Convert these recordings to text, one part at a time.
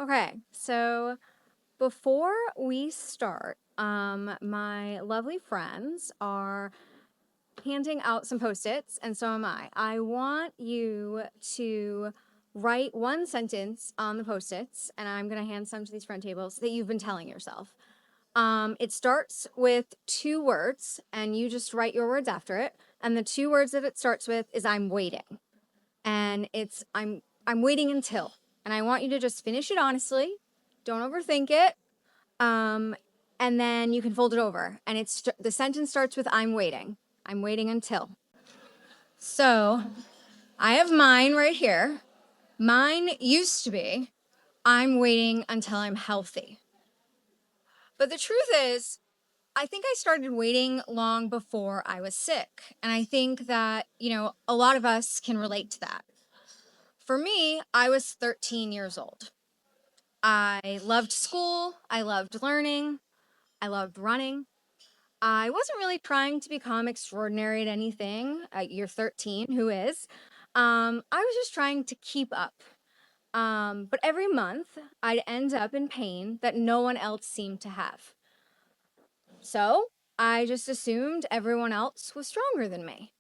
Okay, so before we start, my lovely friends are handing out some Post-its, and so am I. I want you to write one sentence on the Post-its, and I'm going to hand some to these front tables that you've been telling yourself. It starts with 2 words, and you just write your words after it. And the 2 words that it starts with is "I'm waiting," and it's I'm waiting until. And I want you to just finish it honestly. Don't overthink it. And then you can fold it over, and the sentence starts with "I'm waiting." I'm waiting until. So I have mine right here. Mine used to be "I'm waiting until I'm healthy." But the truth is, I think I started waiting long before I was sick. And I think that, a lot of us can relate to that. For me, I was 13 years old. I loved school. I loved learning. I loved running. I wasn't really trying to become extraordinary at anything. You're 13, who is? I was just trying to keep up. But every month, I'd end up in pain that no one else seemed to have. So I just assumed everyone else was stronger than me.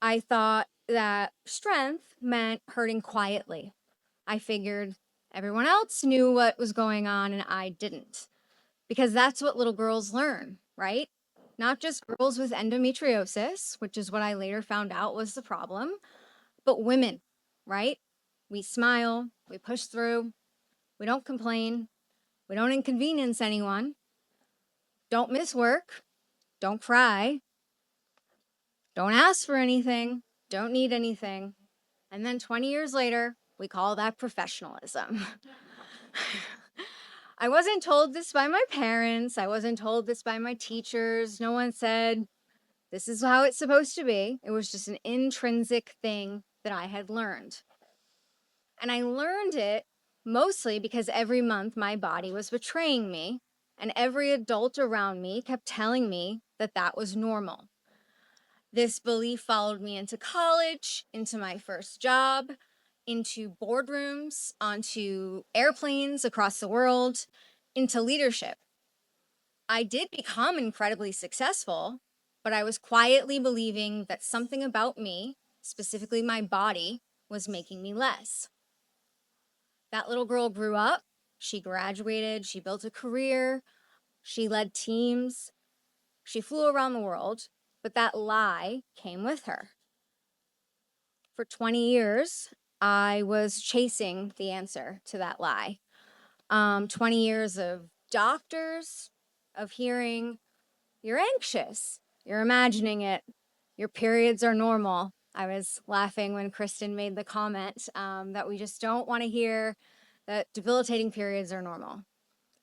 I thought that strength meant hurting quietly. I figured everyone else knew what was going on and I didn't. Because that's what little girls learn, right? Not just girls with endometriosis, which is what I later found out was the problem, but women, right? We smile, we push through, we don't complain, we don't inconvenience anyone, don't miss work, don't cry, don't ask for anything, don't need anything. And then 20 years later, we call that professionalism. I wasn't told this by my parents. I wasn't told this by my teachers. No one said, this is how it's supposed to be. It was just an intrinsic thing that I had learned. And I learned it mostly because every month my body was betraying me, and every adult around me kept telling me that that was normal. This belief followed me into college, into my first job, into boardrooms, onto airplanes across the world, into leadership. I did become incredibly successful, but I was quietly believing that something about me, specifically my body, was making me less. That little girl grew up, she graduated, she built a career, she led teams, she flew around the world, but that lie came with her. For 20 years, I was chasing the answer to that lie. 20 years of doctors, of hearing, you're anxious, you're imagining it, your periods are normal. I was laughing when Kristen made the comment that we just don't want to hear that debilitating periods are normal.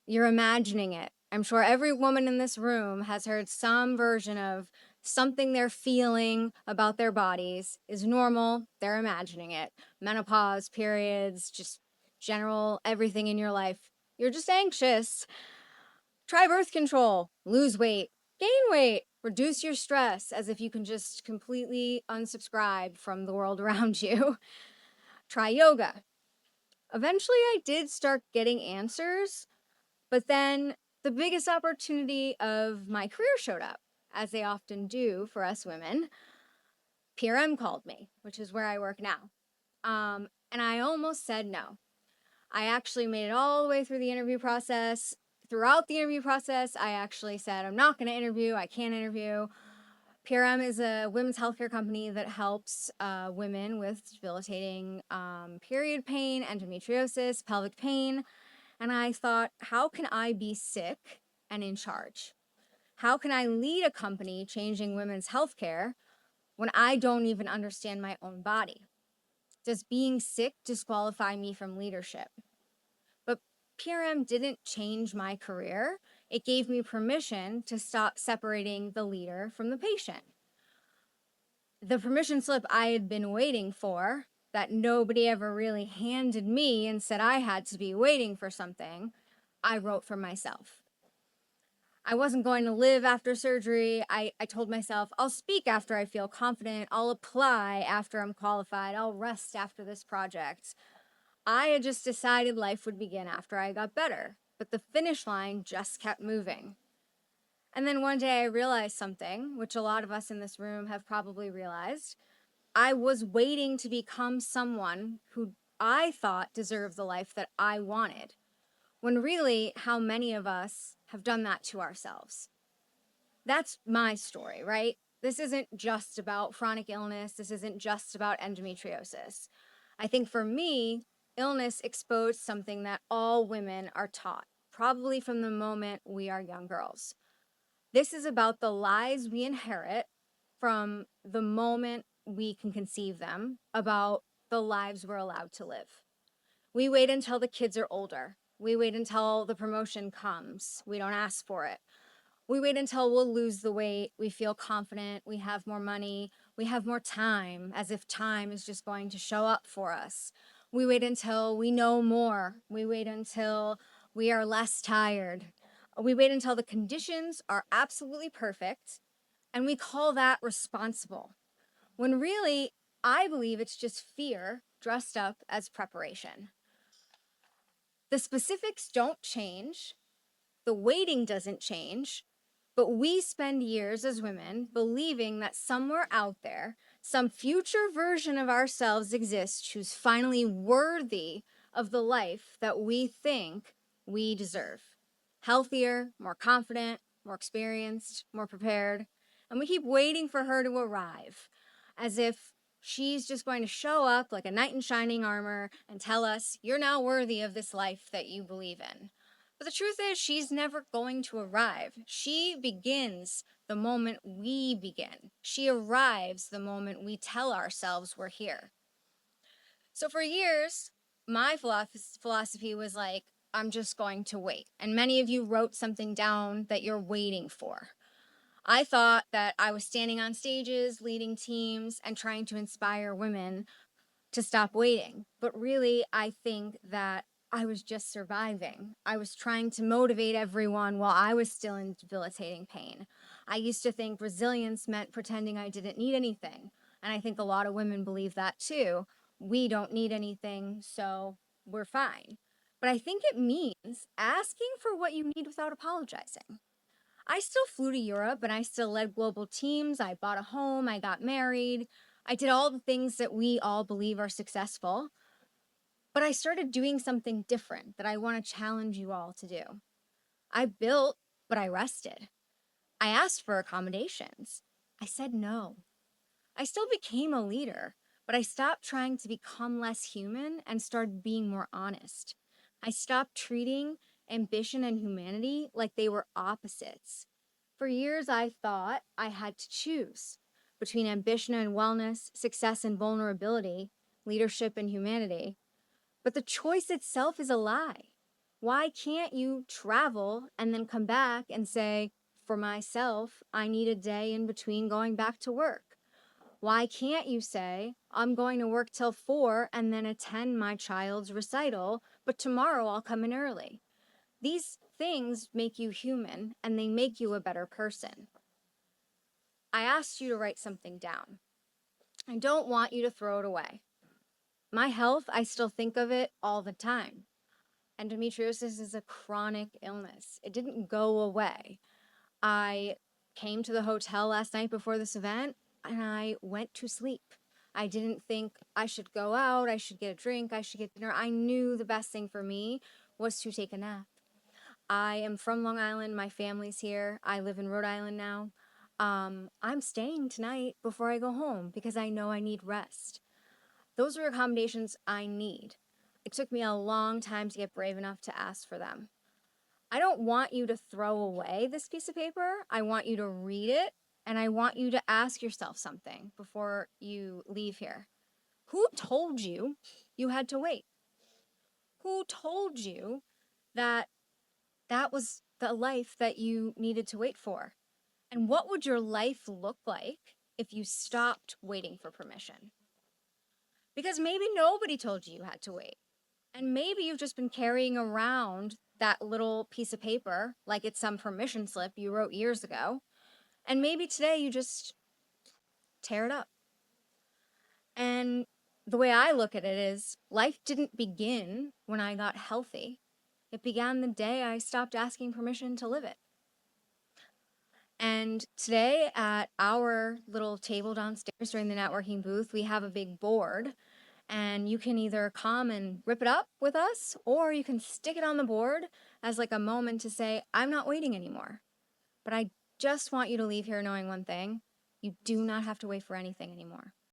You're imagining it. I'm sure every woman in this room has heard some version of something they're feeling about their bodies is normal. They're imagining it. Menopause, periods, just general everything in your life. You're just anxious. Try birth control, lose weight, gain weight, reduce your stress as if you can just completely unsubscribe from the world around you. Try yoga. Eventually, I did start getting answers, but then the biggest opportunity of my career showed up, as they often do for us women. PRM called me, which is where I work now. And I almost said no. I actually made it all the way through the interview process. Throughout the interview process, I actually said, I'm not going to interview. I can't interview. PRM is a women's healthcare company that helps women with debilitating period pain, endometriosis, pelvic pain. And I thought, how can I be sick and in charge? How can I lead a company changing women's healthcare when I don't even understand my own body? Does being sick disqualify me from leadership? But PRM didn't change my career. It gave me permission to stop separating the leader from the patient. The permission slip I had been waiting for, that nobody ever really handed me and said I had to be waiting for something, I wrote for myself. I wasn't going to live after surgery. I told myself, I'll speak after I feel confident. I'll apply after I'm qualified. I'll rest after this project. I had just decided life would begin after I got better, but the finish line just kept moving. And then one day I realized something, which a lot of us in this room have probably realized. I was waiting to become someone who I thought deserved the life that I wanted, when really, how many of us have done that to ourselves? That's my story, right? This isn't just about chronic illness. This isn't just about endometriosis. I think for me, illness exposed something that all women are taught, probably from the moment we are young girls. This is about the lies we inherit from the moment we can conceive them, about the lives we're allowed to live. We wait until the kids are older. We wait until the promotion comes. We don't ask for it. We wait until we'll lose the weight. We feel confident. We have more money. We have more time, as if time is just going to show up for us. We wait until we know more. We wait until we are less tired. We wait until the conditions are absolutely perfect, and we call that responsible. When really, I believe it's just fear dressed up as preparation. The specifics don't change, the waiting doesn't change, but we spend years as women believing that somewhere out there, some future version of ourselves exists who's finally worthy of the life that we think we deserve. Healthier, more confident, more experienced, more prepared. And we keep waiting for her to arrive, as if she's just going to show up like a knight in shining armor and tell us, you're now worthy of this life that you believe in. But the truth is, she's never going to arrive. She begins the moment we begin. She arrives the moment we tell ourselves we're here. So for years, my philosophy was like, I'm just going to wait. And many of you wrote something down that you're waiting for. I thought that I was standing on stages, leading teams, and trying to inspire women to stop waiting. But really, I think that I was just surviving. I was trying to motivate everyone while I was still in debilitating pain. I used to think resilience meant pretending I didn't need anything. And I think a lot of women believe that too. We don't need anything, so we're fine. But I think it means asking for what you need without apologizing. I still flew to Europe and I still led global teams. I bought a home, I got married. I did all the things that we all believe are successful. But I started doing something different that I want to challenge you all to do. I built, but I rested. I asked for accommodations. I said no. I still became a leader, but I stopped trying to become less human and started being more honest. I stopped treating ambition and humanity like they were opposites. For years, I thought I had to choose between ambition and wellness, success and vulnerability, leadership and humanity. But the choice itself is a lie. Why can't you travel and then come back and say, for myself, I need a day in between going back to work? Why can't you say, I'm going to work till 4 and then attend my child's recital, but tomorrow I'll come in early? These things make you human and they make you a better person. I asked you to write something down. I don't want you to throw it away. My health, I still think of it all the time. Endometriosis is a chronic illness. It didn't go away. I came to the hotel last night before this event and I went to sleep. I didn't think I should go out, I should get a drink, I should get dinner. I knew the best thing for me was to take a nap. I am from Long Island. My family's here. I live in Rhode Island now. I'm staying tonight before I go home because I know I need rest. Those are accommodations I need. It took me a long time to get brave enough to ask for them. I don't want you to throw away this piece of paper. I want you to read it, and I want you to ask yourself something before you leave here. Who told you you had to wait? Who told you that that was the life that you needed to wait for? And what would your life look like if you stopped waiting for permission? Because maybe nobody told you you had to wait. And maybe you've just been carrying around that little piece of paper like it's some permission slip you wrote years ago. And maybe today you just tear it up. And the way I look at it is life didn't begin when I got healthy. It began the day I stopped asking permission to live it. And today at our little table downstairs during the networking booth, we have a big board, and you can either come and rip it up with us, or you can stick it on the board as like a moment to say, I'm not waiting anymore. But I just want you to leave here knowing one thing: you do not have to wait for anything anymore.